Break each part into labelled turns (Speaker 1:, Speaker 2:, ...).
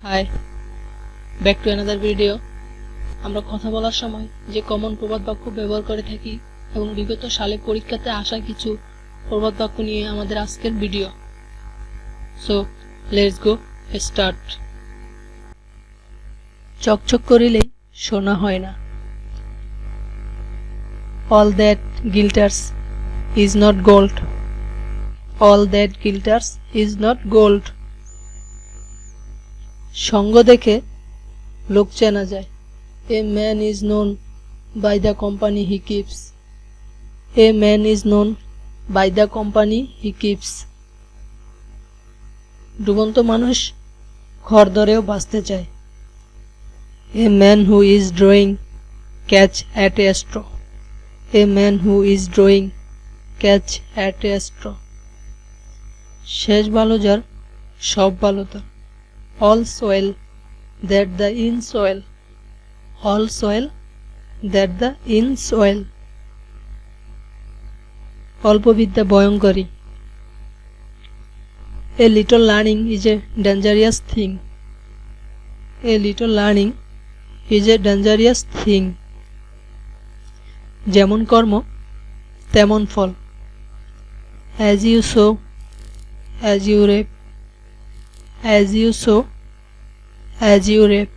Speaker 1: High, back to another video. আমরা কথা বলার সময় যে কমন প্রবাদ বাক্য ব্যবহার করে থাকি এবং বিগত সালে পরীক্ষাতে আসা কিছু প্রবাদ বাক্য নিয়ে আমাদের আজকের video. So let's go start. চকচক করিলেই সোনা হয় না। All that glitters is not gold. All that glitters is not gold. সঙ্গ দেখে লোক চেনা যায়। A man is known by the company he keeps. A man is known by the company he keeps. ডুবন্ত মানুষ ঘর ধরেও বাঁচতে চায়। A man who is drawing catch at a straw. A man who is drawing catch at a straw. শেষ ভালো যার সব ভালো তার। All soil that the in soil. All soil that the in soil. অল্প বিদ্যা ভয়ঙ্করী। A little learning is a dangerous thing. A little learning is a dangerous thing. যেমন কর্ম তেমন ফল। As you sow, as you reap. As you sow, as you reap.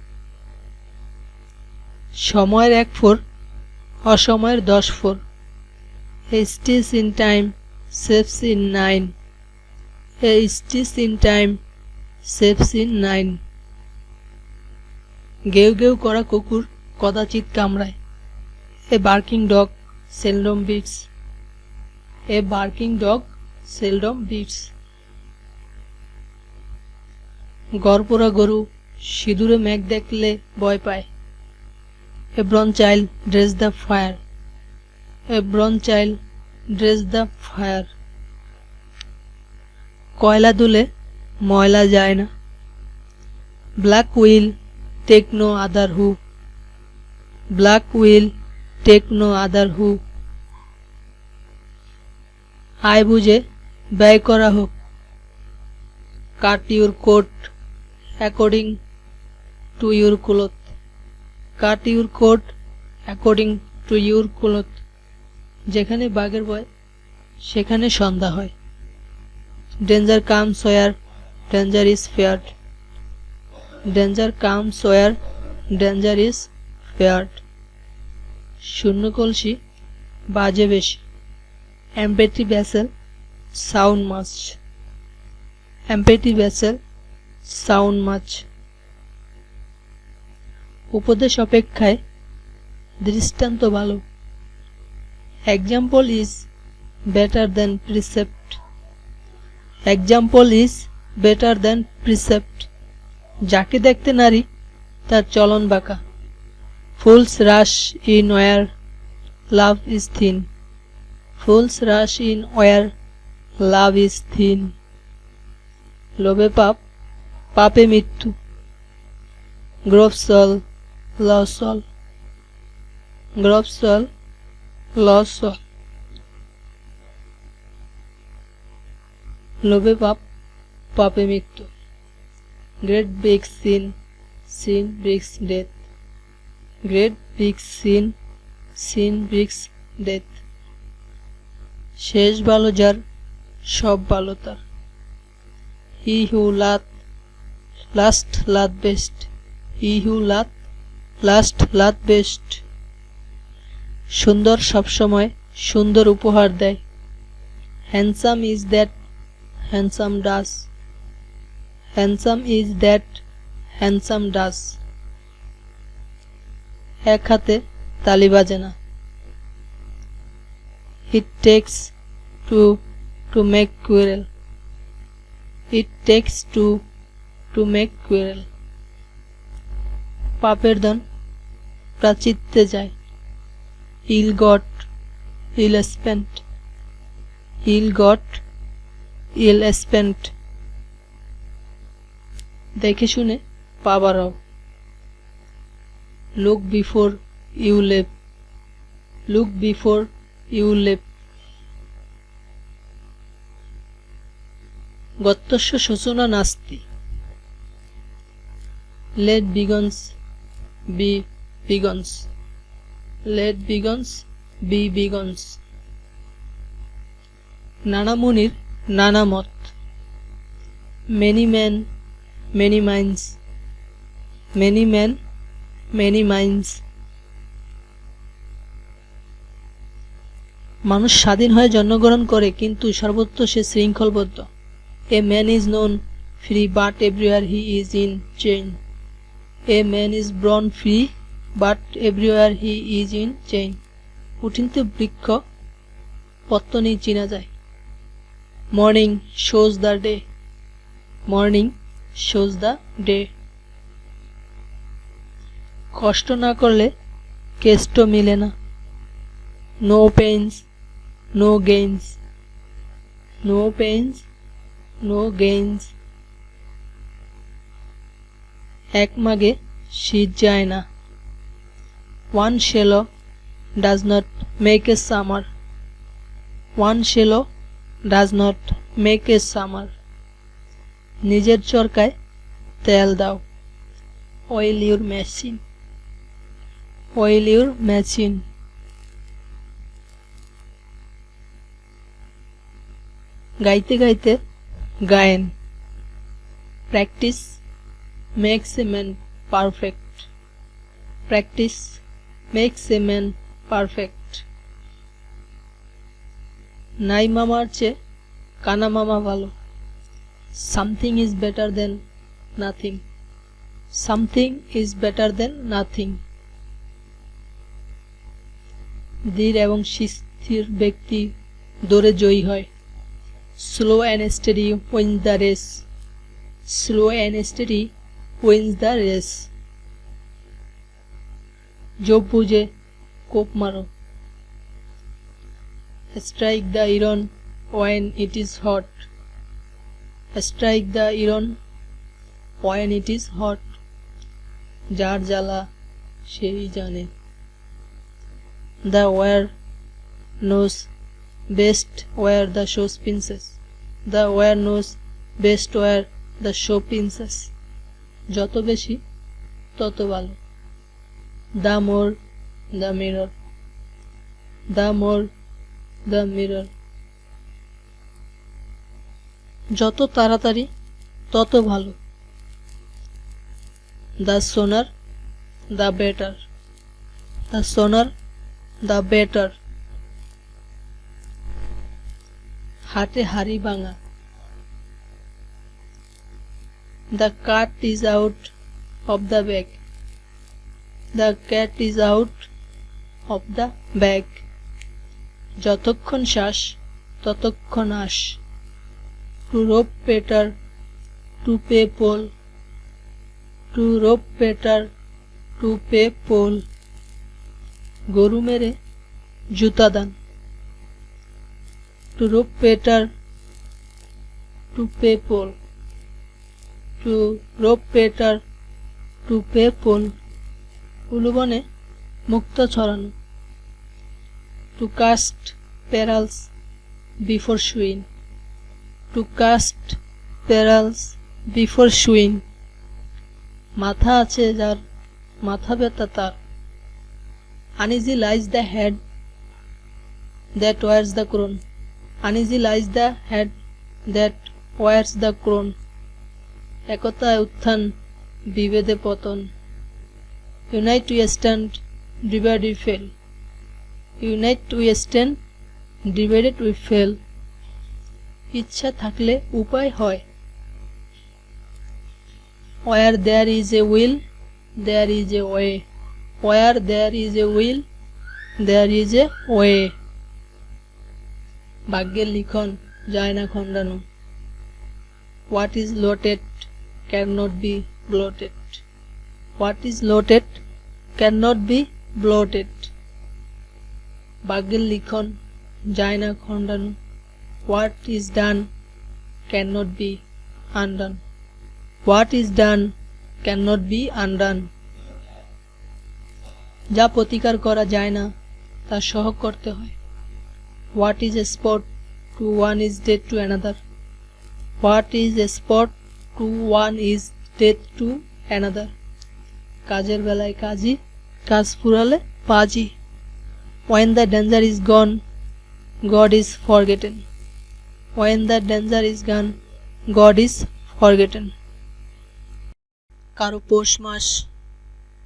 Speaker 1: সময়ের এক four, অসময়ের 10 four. A stitch in time saves in 9. A stitch in time saves in 9. গেউ গেউ করা কুকুর কদাচিৎ কামড়ায়। A barking dog seldom bites. A barking dog seldom bites. গড়পোড়া গরু সিঁদুরে মেঘ দেখলে ভয় পায়। A bronze child dressed the fire. A bronze child dressed the fire. কয়লা দুলে ময়লা যায় না। Black will take no other who. Black will take no other who. আয় বুঝে ব্যয় করা হোক। Cut your coat according to your cloth. Cut your coat according to your cloth. যেখানে বাঘের ভয় সেখানে সন্ধ্যা হয়। Danger comes where danger is feared. Danger comes where danger is feared. শূন্য কলসি বাজে বেশি। Empty vessel sound much. Empty vessel sound much. উপদেশ অপেক্ষায় দৃষ্টান্ত ভালো। Example is better than precept. Example is better than precept. যাকে দেখতে নারী তার চলন বাঁকা। Fools rush in where love is thin. Fools rush in where love is thin. লোভে পাপ, পাপে মৃত্যু। Growth all, loss all. Growth all, loss all. লোভে পাপ, পাপে মৃত্যু। Great big sin, sin brings death. Great big sin, sin brings death. শেষ ভালো যার সব ভালো তার। He who laughed last laughed best. He who laughed last laughed best. সুন্দর সবসময় সুন্দর উপহার দেয়। Handsome is that handsome does. Handsome is that handsome does. এক হাতে তালি বাজে না। It takes two to make quarrel. It takes two to make quarrel. পাপের ধন প্রাচিত্যে যায়। Ill got, ill spent. Ill got, ill spent. দেখে শুনে পা বাড়াও। Look before you leap. Look before you leap. গত্যস্য শোচনা নাস্তি। Let bygones be bygones. Let bygones be bygones. নানা মুনির নানা মত। Many men, many minds. Many men, many minds. মানুষ স্বাধীন হয়ে জন্মগ্রহণ করে কিন্তু সর্বত্র সে শৃঙ্খলবদ্ধ। A man is known free but everywhere he is in chain. A man is born free but everywhere he is in chain. উঠিন্ত বৃক্ষ পত্তনেই চেনা যায়। Morning shows the day. Morning shows the day. কষ্ট না করলে কেষ্ট মিলে না। No pains, no gains. No pains, no gains. এক মাগে শীত যায় না। One shallow does not make a summer. One shallow does not make a summer. নিজের চরকায় তেল দাও। Oil your machine. Oil your machine. গাইতে গাইতে Gayen. Practice makes a man perfect. Practice makes a man perfect. নাই মামার চেয়ে কানা মামা ভালো। Something is better than nothing. Something is better than nothing. ধীর এবং স্থির ব্যক্তি দৌড়ে জয়ী হয়। Slow and steady wins the race. Slow and steady wins the race. Job বুঝে কোপ মারো। Strike the iron when it is hot. Strike the iron when it is hot. যার জ্বালা সেই জানে। The wearer knows best where the show pinches. The wearer knows best where the show pinches. যত বেশি তত ভালো। The more the mirror. The more the mirror. যত তাড়াতাড়ি তত ভালো। The sooner the better. The sooner the better. হাটে হাড়ি ভাঙা। The cat is out of the bag. The cat is out of the bag. যতক্ষণ শ্বাস ততক্ষণ আশ। To rope better to pay pole. To rope better to pay pole. গরু মেরে জুতা দান। To rope better to pay pole. To rope better to pay pole. উলুবনে মুক্ত ছড়ানো। To cast perils before swine. To cast perils before swine. মাথা আছে যার মাথা ব্যথা তার। Uneasy lies the head that wears the crown. Uneasy lies the head that wears the crown. একতায় উত্থান বিভেদে পতন। Unite we stand, divided we fail. Unite we stand, divided we fail. ইচ্ছা থাকলে উপায় হয়। Where there is a will, there is a way. Where there is a will, there is a way. ভাগ্যের লিখন যায় না খণ্ডানো। What is loaded cannot be bloated. What is loaded cannot be bloated. ভাগ্যের লিখন যায় না খণ্ডানো। What is done cannot be undone. What is done cannot be undone. যা প্রতিকার করা যায় না তা সহ করতে হয়। What is a sport to one is dead to another. What is a sport to one is dead to another. কাজের বেলায় কাজী, কাজ ফুরালে পাজি। When the danger is gone, God is forgotten. When the danger is gone, God is forgotten. কারো পৌষ মাস,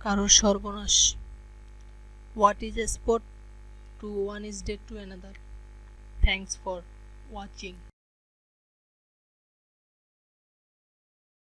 Speaker 1: কারো সর্বনাশ। What is a sport? To one is dead to another. Thanks for watching.